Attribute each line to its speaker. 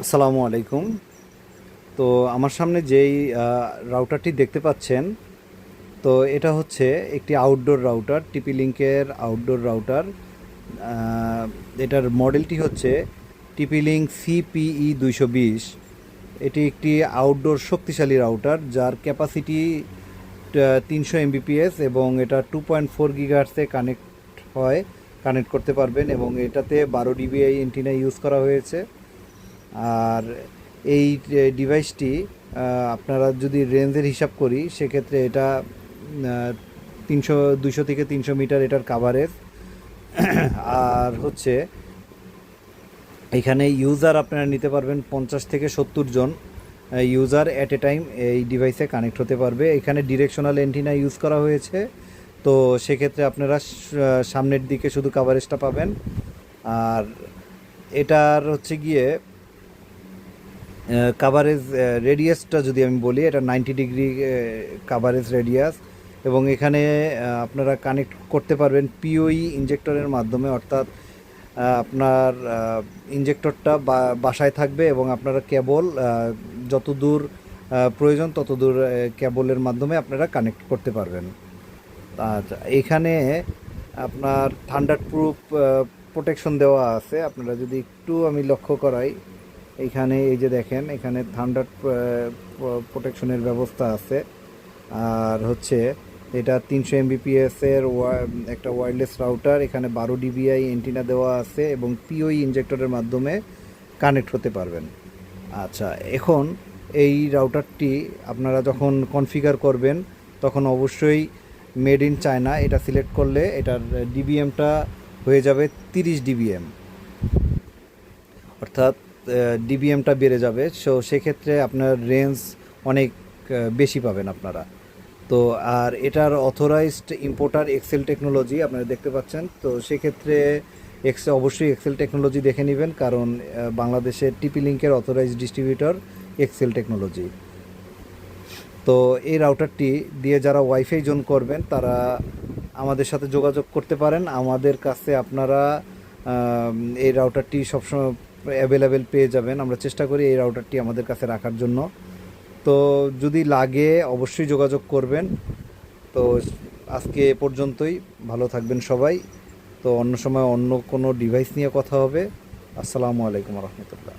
Speaker 1: আসসালামু আলাইকুম। তো আমার সামনে যেই রাউটারটি দেখতে পাচ্ছেন, তো এটা হচ্ছে একটি আউটডোর রাউটার, টিপি লিঙ্কের আউটডোর রাউটার। এটার মডেলটি হচ্ছে টিপি লিঙ্ক সিপিই 220। এটি একটি আউটডোর শক্তিশালী রাউটার যার ক্যাপাসিটি 300 MBPS এবং এটা 2.4 গিগাহার্টসে কানেক্ট করতে পারবেন এবং এটাতে 12 dBi এন্টিনা ইউজ করা হয়েছে। আর এই ডিভাইসটি আপনারা যদি রেঞ্জের হিসাব করি সেক্ষেত্রে এটা 200 থেকে 300 মিটার এটার কাভারেজ। আর হচ্ছে এখানে ইউজার আপনারা নিতে পারবেন 50 থেকে 70 জন ইউজার অ্যাট এ টাইম এই ডিভাইসে কানেক্ট হতে পারবে। এখানে ডিরেকশনাল এন্টিনা ইউজ করা হয়েছে, তো সেক্ষেত্রে আপনারা সামনের দিকে শুধু কাভারেজটা পাবেন। আর এটার হচ্ছে গিয়ে কাভারেজ রেডিয়াসটা যদি আমি বলি, এটা 90 ডিগ্রি কাভারেজ রেডিয়াস। এবং এখানে আপনারা কানেক্ট করতে পারবেন পিওই ইনজেক্টরের মাধ্যমে, অর্থাৎ আপনার ইনজেক্টরটা বাসায় থাকবে এবং আপনারা কেবল যত দূর প্রয়োজন তত দূর কেবলের মাধ্যমে আপনারা কানেক্ট করতে পারবেন। আচ্ছা, এখানে আপনার থান্ডার প্রুফ প্রোটেকশন দেওয়া আছে। আপনারা যদি একটু আমি লক্ষ্য করাই, এইখানে এই যে দেখেন, এখানে থান্ডার প্রোটেকশনের ব্যবস্থা আছে। আর হচ্ছে এটা 300 MBPS-এর একটা ওয়্যারলেস রাউটার। এখানে 12 dBi এন্টিনা দেওয়া আছে এবং পিওই ইনজেক্টরের মাধ্যমে কানেক্ট হতে পারবেন। আচ্ছা, এখন এই রাউটারটি আপনারা যখন কনফিগার করবেন তখন অবশ্যই মেড ইন চায়না এটা সিলেক্ট করলে এটার ডিবিএমটা হয়ে যাবে 30 dBm, অর্থাৎ ডিবিএমটা বেড়ে যাবে। সো সেক্ষেত্রে আপনার রেঞ্জ অনেক বেশি পাবেন আপনারা। তো আর এটার অথরাইজড ইম্পোর্টার এক্সেল টেকনোলজি আপনারা দেখতে পাচ্ছেন। তো সেক্ষেত্রে অবশ্যই এক্সেল টেকনোলজি দেখে নেবেন, কারণ বাংলাদেশের টিপি লিঙ্কের অথরাইজড ডিস্ট্রিবিউটর এক্সেল টেকনোলজি। তো এই রাউটারটি দিয়ে যারা ওয়াইফাই জোন করবেন তারা আমাদের সাথে যোগাযোগ করতে পারেন। আমাদের কাছে আপনারা এই রাউটারটি সবসময় অ্যাভেলেবেল পেয়ে যাবেন। আমরা চেষ্টা করি এই রাউটারটি আমাদের কাছে রাখার জন্য। তো যদি লাগে অবশ্যই যোগাযোগ করবেন। তো আজকে এ পর্যন্তই। ভালো থাকবেন সবাই। তো অন্য সময় অন্য কোনো ডিভাইস নিয়ে কথা হবে। আসসালামু আলাইকুম রহমতুল্লাহ।